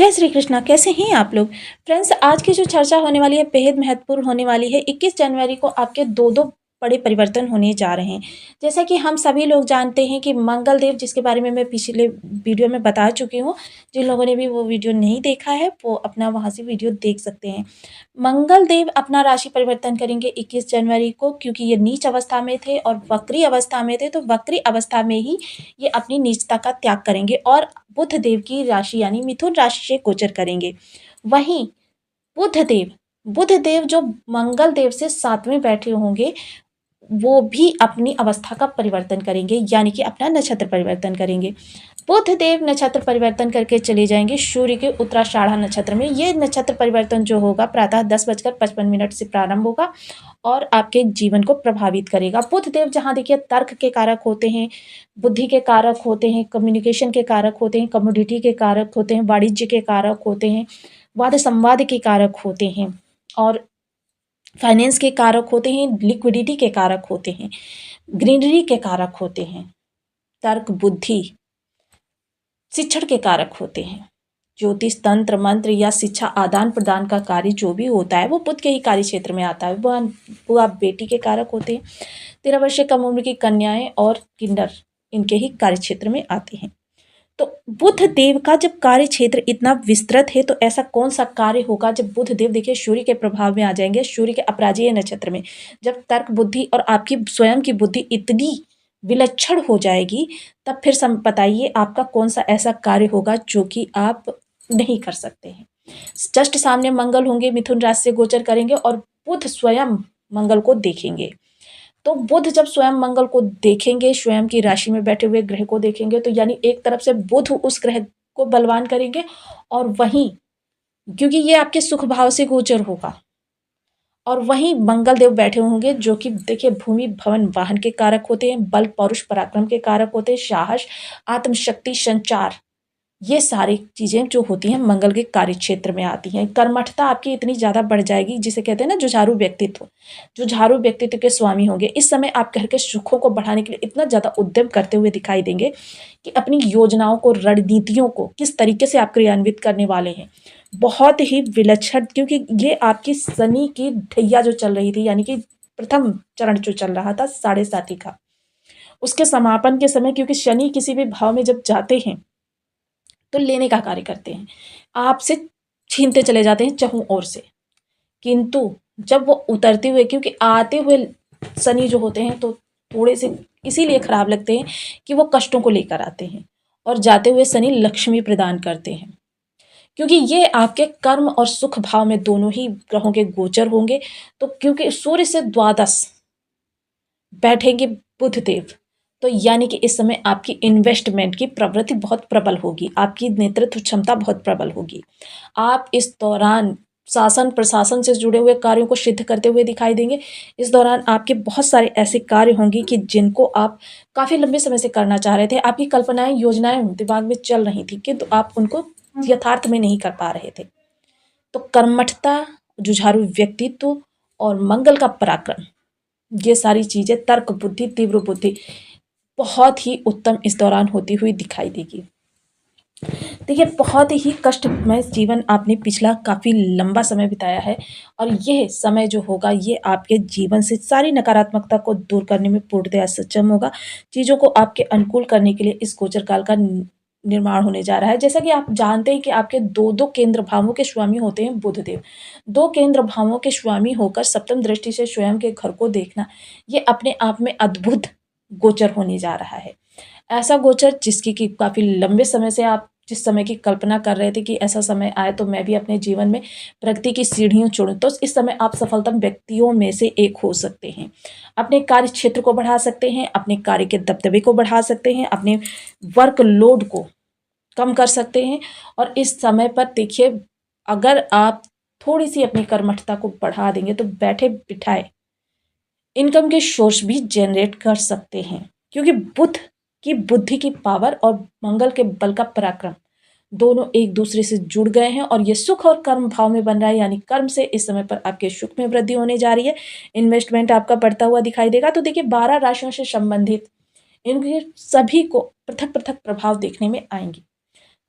जय श्री कृष्णा। कैसे हैं आप लोग? फ्रेंड्स, आज की जो चर्चा होने वाली है बेहद महत्वपूर्ण होने वाली है। 21 जनवरी को आपके दो बड़े परिवर्तन होने जा रहे हैं। जैसा कि हम सभी लोग जानते हैं कि मंगल देव, जिसके बारे में मैं पिछले वीडियो में बता चुकी हूँ, जिन लोगों ने भी वो वीडियो नहीं देखा है वो अपना वहाँ से वीडियो देख सकते हैं। मंगल देव अपना राशि परिवर्तन करेंगे 21 जनवरी को, क्योंकि ये नीच अवस्था में थे और वक्री अवस्था में थे, तो वक्री अवस्था में ही ये अपनी नीचता का त्याग करेंगे और बुध देव की राशि यानी मिथुन राशि से गोचर करेंगे। वहीं बुध देव जो मंगल देव से 7वें बैठे होंगे, वो भी अपनी अवस्था का परिवर्तन करेंगे, यानी कि अपना नक्षत्र परिवर्तन करेंगे। बुध देव नक्षत्र परिवर्तन करके चले जाएंगे सूर्य के उत्तराषाढ़ा नक्षत्र में। ये नक्षत्र परिवर्तन जो होगा प्रातः 10:55 से प्रारंभ होगा और आपके जीवन को प्रभावित करेगा। बुध देव जहाँ देखिए तर्क के कारक होते हैं, बुद्धि के कारक होते हैं, कम्युनिकेशन के कारक होते हैं, कमोडिटी के कारक होते हैं, वाणिज्य के कारक होते हैं, वाद संवाद के कारक होते हैं और फाइनेंस के कारक होते हैं, लिक्विडिटी के कारक होते हैं, ग्रीनरी के कारक होते हैं, तर्क बुद्धि शिक्षण के कारक होते हैं। ज्योतिष तंत्र मंत्र या शिक्षा आदान प्रदान का कार्य जो भी होता है वो बुध के ही कार्य क्षेत्र में आता है। वो आप बेटी के कारक होते हैं। 13 वर्ष से कम उम्र की कन्याएं और किंडर इनके ही कार्य क्षेत्र में आते हैं। तो बुध देव का जब कार्य क्षेत्र इतना विस्तृत है तो ऐसा कौन सा कार्य होगा जब बुध देव देखिए सूर्य के प्रभाव में आ जाएंगे, सूर्य के अपराजेय नक्षत्र में। जब तर्क बुद्धि और आपकी स्वयं की बुद्धि इतनी विलक्षण हो जाएगी, तब फिर बताइए आपका कौन सा ऐसा कार्य होगा जो कि आप नहीं कर सकते हैं। जस्ट सामने मंगल होंगे, मिथुन राशि से गोचर करेंगे और बुध स्वयं मंगल को देखेंगे। तो बुध जब स्वयं मंगल को देखेंगे, स्वयं की राशि में बैठे हुए ग्रह को देखेंगे, तो यानी एक तरफ से बुध उस ग्रह को बलवान करेंगे और वहीं क्योंकि ये आपके सुख भाव से गोचर होगा और वहीं मंगल देव बैठे होंगे जो कि देखिए भूमि भवन वाहन के कारक होते हैं, बल पौरुष पराक्रम के कारक होते हैं, साहस आत्मशक्ति संचार, ये सारी चीज़ें जो होती हैं मंगल के कार्य क्षेत्र में आती हैं। कर्मठता आपकी इतनी ज़्यादा बढ़ जाएगी, जिसे कहते हैं ना जुझारू व्यक्तित्व के स्वामी होंगे। इस समय आप घर के सुखों को बढ़ाने के लिए इतना ज़्यादा उद्यम करते हुए दिखाई देंगे कि अपनी योजनाओं को, रणनीतियों को किस तरीके से आप क्रियान्वित करने वाले हैं, बहुत ही विलक्षण। क्योंकि ये आपकी शनि की ढैया जो चल रही थी, यानी कि प्रथम चरण जो चल रहा था 7.5 का, उसके समापन के समय, क्योंकि शनि किसी भी भाव में जब जाते हैं तो लेने का कार्य करते हैं, आपसे छीनते चले जाते हैं चहुं ओर से। किंतु जब वो उतरते हुए, क्योंकि आते हुए शनि जो होते हैं तो थोड़े से इसीलिए खराब लगते हैं कि वो कष्टों को लेकर आते हैं, और जाते हुए शनि लक्ष्मी प्रदान करते हैं, क्योंकि ये आपके कर्म और सुख भाव में दोनों ही ग्रहों के गोचर होंगे। तो क्योंकि सूर्य से द्वादश बैठेंगे बुध देव, तो यानी कि इस समय आपकी इन्वेस्टमेंट की प्रवृत्ति बहुत प्रबल होगी, आपकी नेतृत्व क्षमता बहुत प्रबल होगी। आप इस दौरान शासन प्रशासन से जुड़े हुए कार्यों को सिद्ध करते हुए दिखाई देंगे। इस दौरान आपके बहुत सारे ऐसे कार्य होंगे कि जिनको आप काफ़ी लंबे समय से करना चाह रहे थे, आपकी कल्पनाएं योजनाएं दिमाग में चल रही थी, किंतु आप उनको यथार्थ में नहीं कर पा रहे थे। तो कर्मठता, जुझारू व्यक्तित्व और मंगल का पराक्रम, ये सारी चीज़ें, तर्क बुद्धि, तीव्र बुद्धि बहुत ही उत्तम इस दौरान होती हुई दिखाई देगी। देखिए बहुत ही कष्टमय जीवन आपने पिछला काफ़ी लंबा समय बिताया है और यह समय जो होगा ये आपके जीवन से सारी नकारात्मकता को दूर करने में पूर्णतया सक्षम होगा। चीज़ों को आपके अनुकूल करने के लिए इस गोचर काल का निर्माण होने जा रहा है। जैसा कि आप जानते हैं कि आपके दो केंद्र भावों के स्वामी होते हैं बुध देव। 2 केंद्र भावों के स्वामी होकर सप्तम दृष्टि से स्वयं के घर को देखना, ये अपने आप में अद्भुत गोचर होने जा रहा है। ऐसा गोचर जिसकी कि काफ़ी लंबे समय से आप जिस समय की कल्पना कर रहे थे कि ऐसा समय आए तो मैं भी अपने जीवन में प्रगति की सीढ़ियों चुनूं, तो इस समय आप सफलतम व्यक्तियों में से एक हो सकते हैं। अपने कार्य क्षेत्र को बढ़ा सकते हैं, अपने कार्य के दबदबे को बढ़ा सकते हैं, अपने वर्कलोड को कम कर सकते हैं। और इस समय पर देखिए, अगर आप थोड़ी सी अपनी कर्मठता को बढ़ा देंगे तो बैठे बिठाए इनकम के सोर्स भी जनरेट कर सकते हैं, क्योंकि बुध की बुद्धि की पावर और मंगल के बल का पराक्रम दोनों एक दूसरे से जुड़ गए हैं और ये सुख और कर्म भाव में बन रहा है, यानी कर्म से इस समय पर आपके सुख में वृद्धि होने जा रही है। इन्वेस्टमेंट आपका बढ़ता हुआ दिखाई देगा। तो देखिए 12 राशियों से संबंधित इनके सभी को पृथक पृथक प्रभाव देखने में आएंगे।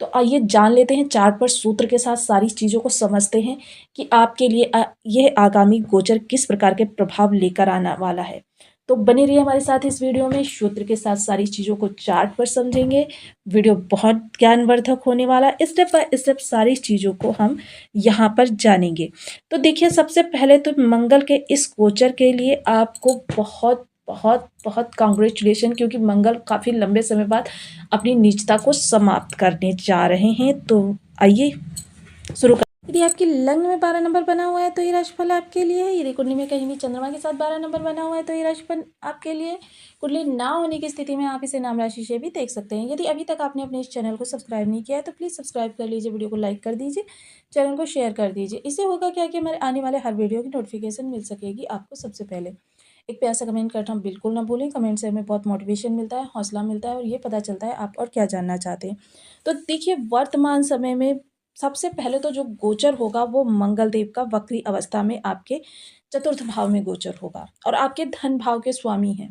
तो आइए जान लेते हैं चार्ट पर सूत्र के साथ सारी चीज़ों को समझते हैं कि आपके लिए यह आगामी गोचर किस प्रकार के प्रभाव लेकर आने वाला है। तो बने रहिए हमारे साथ इस वीडियो में, सूत्र के साथ सारी चीज़ों को चार्ट पर समझेंगे। वीडियो बहुत ज्ञानवर्धक होने वाला, स्टेप बाय स्टेप सारी चीज़ों को हम यहाँ पर जानेंगे। तो देखिए, सबसे पहले तो मंगल के इस गोचर के लिए आपको बहुत बहुत बहुत कांग्रेचुलेशन, क्योंकि मंगल काफ़ी लंबे समय बाद अपनी नीचता को समाप्त करने जा रहे हैं। तो आइए शुरू कर। यदि आपकी लग्न में 12 नंबर बना हुआ है तो ये राशिफल आपके लिए है। यदि कुंडली में कहीं भी चंद्रमा के साथ 12 नंबर बना हुआ है तो ये राशिफल आपके लिए। कुंडली ना होने की स्थिति में आप इसे नाम राशि से भी देख सकते हैं। यदि अभी तक आपने अपने इस चैनल को सब्सक्राइब नहीं किया है तो प्लीज़ सब्सक्राइब कर लीजिए, वीडियो को लाइक कर दीजिए, चैनल को शेयर कर दीजिए। इससे होगा क्या कि हमारे आने वाले हर वीडियो की नोटिफिकेशन मिल सकेगी आपको सबसे पहले। एक प्यार सा कमेंट करना बिल्कुल ना भूलें। कमेंट से हमें बहुत मोटिवेशन मिलता है, हौसला मिलता है और ये पता चलता है आप और क्या जानना चाहते हैं। तो देखिए, वर्तमान समय में सबसे पहले तो जो गोचर होगा वो मंगल देव का वक्री अवस्था में आपके चतुर्थ भाव में गोचर होगा और आपके धन भाव के स्वामी हैं।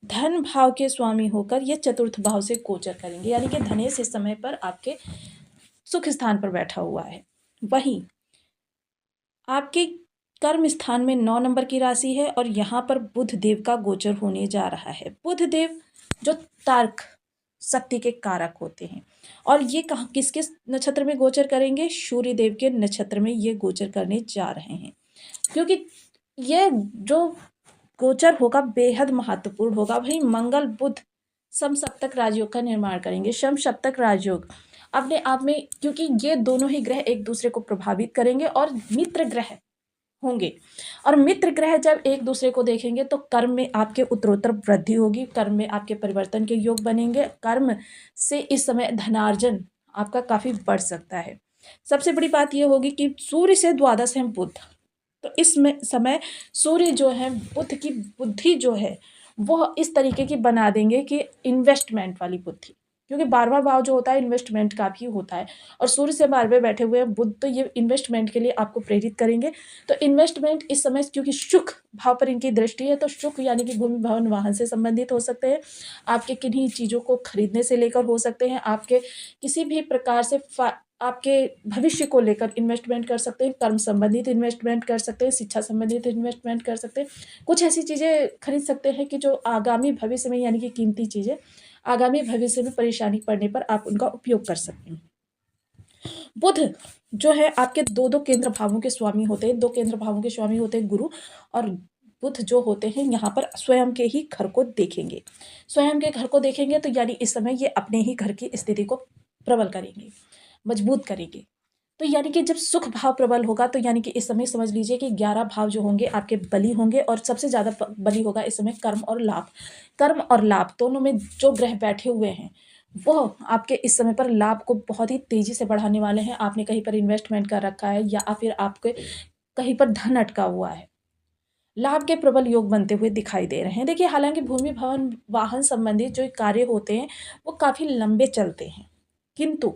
धन भाव के स्वामी होकर ये चतुर्थ भाव से गोचर करेंगे, यानी कि धनेश इस समय पर आपके सुख स्थान पर बैठा हुआ है। वहीं आपके कर्म स्थान में 9 नंबर की राशि है और यहाँ पर बुध देव का गोचर होने जा रहा है। बुध देव जो तर्क शक्ति के कारक होते हैं और ये कहाँ किस किस नक्षत्र में गोचर करेंगे? सूर्य देव के नक्षत्र में ये गोचर करने जा रहे हैं, क्योंकि ये जो गोचर होगा बेहद महत्वपूर्ण होगा। वही मंगल बुध समसप्तक राजयोग का निर्माण करेंगे। समसप्तक राजयोग अपने आप में, क्योंकि ये दोनों ही ग्रह एक दूसरे को प्रभावित करेंगे और मित्र ग्रह होंगे और मित्र ग्रह जब एक दूसरे को देखेंगे तो कर्म में आपके उत्तरोत्तर वृद्धि होगी, कर्म में आपके परिवर्तन के योग बनेंगे। कर्म से इस समय धनार्जन आपका काफ़ी बढ़ सकता है। सबसे बड़ी बात यह होगी कि सूर्य से द्वादश है बुध, तो इसमें समय सूर्य जो है बुध की बुद्धि जो है वह इस तरीके की बना देंगे कि इन्वेस्टमेंट वाली बुद्धि, क्योंकि 12वां भाव जो होता है इन्वेस्टमेंट का भी होता है और सूर्य से 12वें बैठे हुए हैं बुध, तो ये इन्वेस्टमेंट के लिए आपको प्रेरित करेंगे। तो इन्वेस्टमेंट इस समय, क्योंकि शुक्र भाव पर इनकी दृष्टि है, तो शुक्र यानी कि भूमि भवन वाहन से संबंधित हो सकते हैं, आपके किन्हीं चीज़ों को खरीदने से लेकर हो सकते हैं, आपके किसी भी प्रकार से आपके भविष्य को लेकर इन्वेस्टमेंट कर सकते हैं, कर्म संबंधित इन्वेस्टमेंट कर सकते हैं, शिक्षा संबंधित इन्वेस्टमेंट कर सकते हैं। कुछ ऐसी चीज़ें खरीद सकते हैं कि जो आगामी भविष्य में, यानी कि कीमती चीज़ें आगामी भविष्य में परेशानी पड़ने पर आप उनका उपयोग कर सकते हैं। बुध जो है आपके दो केंद्र भावों के स्वामी होते हैं। 2 केंद्र भावों के स्वामी होते हैं गुरु, और बुध जो होते हैं यहाँ पर स्वयं के ही घर को देखेंगे। स्वयं के घर को देखेंगे तो यानी इस समय ये अपने ही घर की स्थिति को प्रबल करेंगे, मजबूत करेंगे। तो यानी कि जब सुख भाव प्रबल होगा तो यानी कि इस समय समझ लीजिए कि 11 भाव जो होंगे आपके बली होंगे और सबसे ज़्यादा बली होगा इस समय कर्म और लाभ। कर्म और लाभ दोनों में जो ग्रह बैठे हुए हैं वो आपके इस समय पर लाभ को बहुत ही तेज़ी से बढ़ाने वाले हैं। आपने कहीं पर इन्वेस्टमेंट कर रखा है या फिर आपके कहीं पर धन अटका हुआ है, लाभ के प्रबल योग बनते हुए दिखाई दे रहे हैं। देखिए, हालांकि भूमि भवन वाहन संबंधित जो कार्य होते हैं वो काफ़ी लंबे चलते हैं, किंतु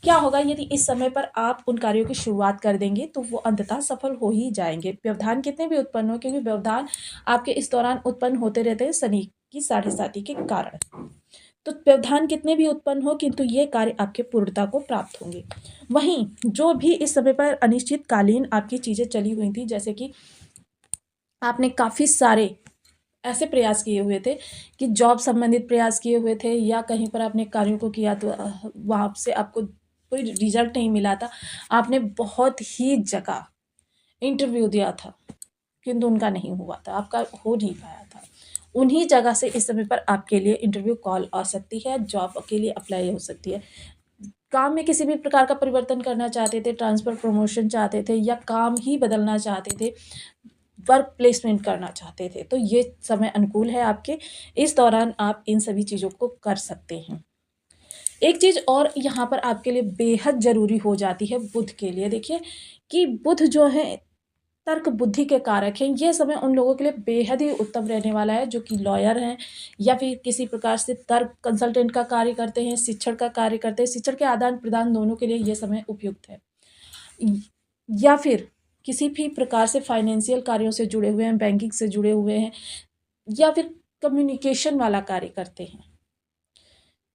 क्या होगा यदि इस समय पर आप उन कार्यों की शुरुआत कर देंगे तो वो अंततः सफल हो ही जाएंगे। व्यवधान कितने भी उत्पन्न हो, क्योंकि व्यवधान आपके इस दौरान उत्पन्न होते रहते हैं शनि की 7.5 के कारण। तो व्यवधान कितने भी उत्पन्न हो, किंतु ये कार्य आपके पूर्णता को प्राप्त होंगे। वहीं जो भी इस समय पर अनिश्चितकालीन आपकी चीज़ें चली हुई थी, जैसे कि आपने काफ़ी सारे ऐसे प्रयास किए हुए थे कि जॉब संबंधित प्रयास किए हुए थे या कहीं पर आपने कार्यों को किया तो वहाँ से आपको कोई रिजल्ट नहीं मिला था। आपने बहुत ही जगह इंटरव्यू दिया था किंतु उनका नहीं हुआ था, आपका हो नहीं पाया था। उन्हीं जगह से इस समय पर आपके लिए इंटरव्यू कॉल आ सकती है, जॉब के लिए अप्लाई हो सकती है। काम में किसी भी प्रकार का परिवर्तन करना चाहते थे, ट्रांसफ़र प्रमोशन चाहते थे या काम ही बदलना चाहते थे, वर्क प्लेसमेंट करना चाहते थे, तो ये समय अनुकूल है आपके। इस दौरान आप इन सभी चीज़ों को कर सकते हैं। एक चीज़ और यहाँ पर आपके लिए बेहद ज़रूरी हो जाती है बुध के लिए। देखिए कि बुध जो है तर्क बुद्धि के कारक हैं। ये समय उन लोगों के लिए बेहद ही उत्तम रहने वाला है जो कि लॉयर हैं या फिर किसी प्रकार से तर्क कंसल्टेंट का कार्य करते हैं, शिक्षण का कार्य करते हैं। शिक्षण के आदान प्रदान दोनों के लिए ये समय उपयुक्त है, या फिर किसी भी प्रकार से फाइनेंशियल कार्यों से जुड़े हुए हैं, बैंकिंग से जुड़े हुए हैं या फिर कम्युनिकेशन वाला कार्य करते हैं।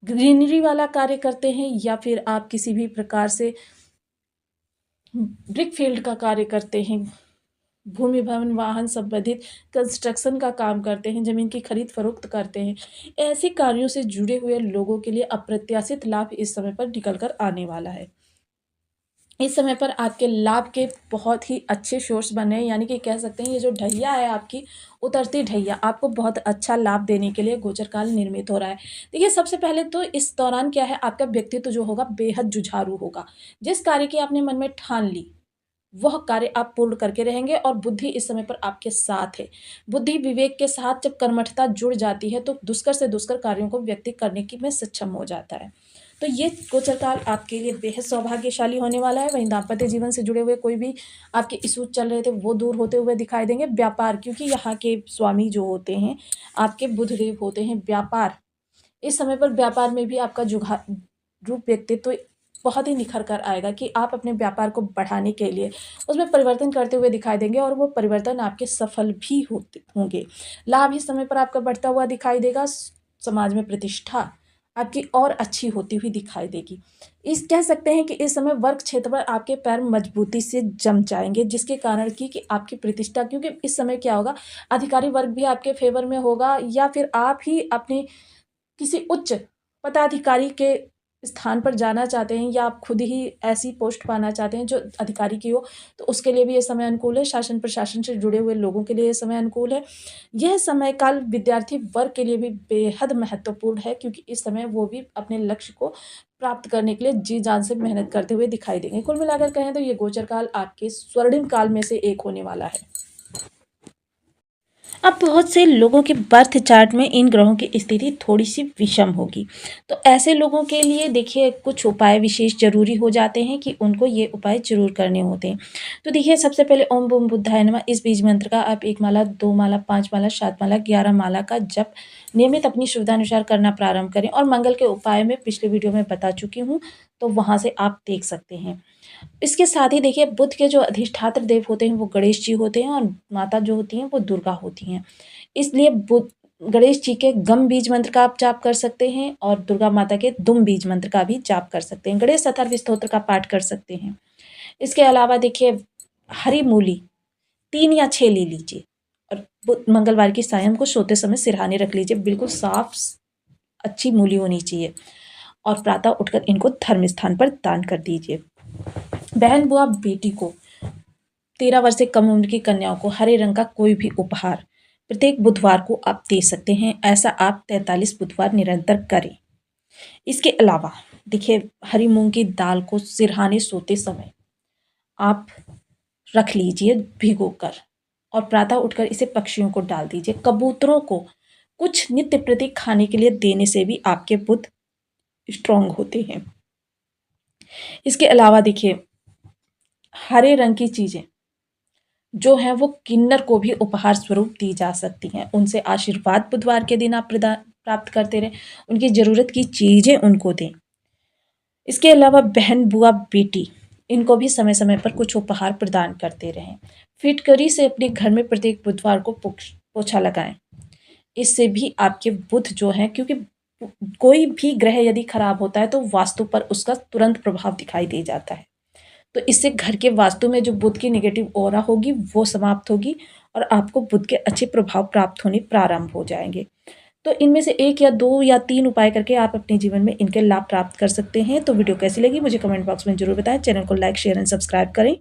ग्रीनरी वाला कार्य करते हैं या फिर आप किसी भी प्रकार से ब्रिक फील्ड का कार्य करते हैं, भूमि भवन वाहन संबंधित कंस्ट्रक्शन का काम करते हैं, ज़मीन की खरीद फरोख्त करते हैं, ऐसे कार्यों से जुड़े हुए लोगों के लिए अप्रत्याशित लाभ इस समय पर निकल कर आने वाला है। इस समय पर आपके लाभ के बहुत ही अच्छे सोर्स बने हैं, यानी कि कह सकते हैं ये जो ढैया है आपकी उतरती ढैया आपको बहुत अच्छा लाभ देने के लिए गोचर काल निर्मित हो रहा है। देखिए, सबसे पहले तो इस दौरान क्या है, आपका व्यक्तित्व जो होगा बेहद जुझारू होगा। जिस कार्य की आपने मन में ठान ली वह कार्य आप पूर्ण करके रहेंगे और बुद्धि इस समय पर आपके साथ है। बुद्धि विवेक के साथ जब कर्मठता जुड़ जाती है तो दुष्कर से दुष्कर कार्यों को व्यक्ति करने की में सक्षम हो जाता है। तो ये गोचर काल आपके लिए बेहद सौभाग्यशाली होने वाला है। वहीं दाम्पत्य जीवन से जुड़े हुए कोई भी आपके इश्यूज चल रहे थे वो दूर होते हुए दिखाई देंगे। व्यापार, क्योंकि यहाँ के स्वामी जो होते हैं आपके बुधदेव होते हैं, व्यापार इस समय पर व्यापार में भी आपका रूप व्यक्तित्व बहुत ही निखर कर आएगा कि आप अपने व्यापार को बढ़ाने के लिए उसमें परिवर्तन करते हुए दिखाई देंगे और वो परिवर्तन आपके सफल भी होंगे। लाभ इस समय पर आपका बढ़ता हुआ दिखाई देगा। समाज में प्रतिष्ठा आपकी और अच्छी होती हुई दिखाई देगी। इस कह सकते हैं कि इस समय वर्क क्षेत्र पर आपके पैर मजबूती से जम जाएंगे, जिसके कारण कि आपकी प्रतिष्ठा, क्योंकि इस समय क्या होगा, अधिकारी वर्ग भी आपके फेवर में होगा या फिर आप ही अपने किसी उच्च पदाधिकारी के स्थान पर जाना चाहते हैं या आप खुद ही ऐसी पोस्ट पाना चाहते हैं जो अधिकारी की हो, तो उसके लिए भी ये समय अनुकूल है। शासन प्रशासन से जुड़े हुए लोगों के लिए ये समय अनुकूल है। यह समय काल विद्यार्थी वर्ग के लिए भी बेहद महत्वपूर्ण है, क्योंकि इस समय वो भी अपने लक्ष्य को प्राप्त करने के लिए जी जान से मेहनत करते हुए दिखाई देंगे। कुल मिलाकर कहें तो ये गोचर काल आपके स्वर्णिम काल में से एक होने वाला है। अब बहुत से लोगों के बर्थ चार्ट में इन ग्रहों की स्थिति थोड़ी सी विषम होगी, तो ऐसे लोगों के लिए देखिए कुछ उपाय विशेष जरूरी हो जाते हैं कि उनको ये उपाय जरूर करने होते हैं। तो देखिए, सबसे पहले ओम बूम बुद्धाय नमः इस बीज मंत्र का आप 1 माला, 2 माला, 5 माला, 7 माला, 11 माला का जप नियमित अपनी सुविधा अनुसार करना प्रारंभ करें। और मंगल के उपाय में पिछले वीडियो में बता चुकी हूँ, तो वहाँ से आप देख सकते हैं। इसके साथ ही देखिए, बुध के जो अधिष्ठात्र देव होते हैं वो गणेश जी होते हैं और माता जो होती हैं वो दुर्गा होती हैं। इसलिए बुध गणेश जी के गम बीज मंत्र का आप जाप कर सकते हैं और दुर्गा माता के दुम बीज मंत्र का भी जाप कर सकते हैं। गणेश अथर्व स्तोत्र का पाठ कर सकते हैं। इसके अलावा देखिए, हरी मूली 3 या 6 ले लीजिए और मंगलवार की सायं को सोते समय सिरहाने रख लीजिए। बिल्कुल साफ अच्छी मूली होनी चाहिए और प्रातः उठकर इनको धर्म स्थान पर दान कर दीजिए। बहन बुआ बेटी को 13 वर्ष से कम उम्र की कन्याओं को हरे रंग का कोई भी उपहार प्रत्येक बुधवार को आप दे सकते हैं। ऐसा आप 43 बुधवार निरंतर करें। इसके अलावा देखिए, हरी मूंग की दाल को सिरहाने सोते समय आप रख लीजिए भिगोकर और प्रातः उठकर इसे पक्षियों को डाल दीजिए। कबूतरों को कुछ नित्य प्रति खाने के लिए देने से भी आपके बुध स्ट्रांग होते हैं। इसके अलावा देखिए, हरे रंग की चीज़ें जो हैं वो किन्नर को भी उपहार स्वरूप दी जा सकती हैं। उनसे आशीर्वाद बुधवार के दिन आप प्राप्त करते रहें, उनकी ज़रूरत की चीज़ें उनको दें। इसके अलावा बहन बुआ बेटी इनको भी समय समय पर कुछ उपहार प्रदान करते रहें। फिटकरी से अपने घर में प्रत्येक बुधवार को पोछा लगाएं। इससे भी आपके बुध जो हैं, क्योंकि कोई भी ग्रह यदि खराब होता है तो वास्तु पर उसका तुरंत प्रभाव दिखाई दे जाता है। तो इससे घर के वास्तु में जो बुध की नेगेटिव ऑरा होगी वो समाप्त होगी और आपको बुध के अच्छे प्रभाव प्राप्त होने प्रारंभ हो जाएंगे। तो इनमें से 1 या 2 या 3 उपाय करके आप अपने जीवन में इनके लाभ प्राप्त कर सकते हैं। तो वीडियो कैसी लगी मुझे कमेंट बॉक्स में जरूर बताएं। चैनल को लाइक, शेयर एंड सब्सक्राइब करें।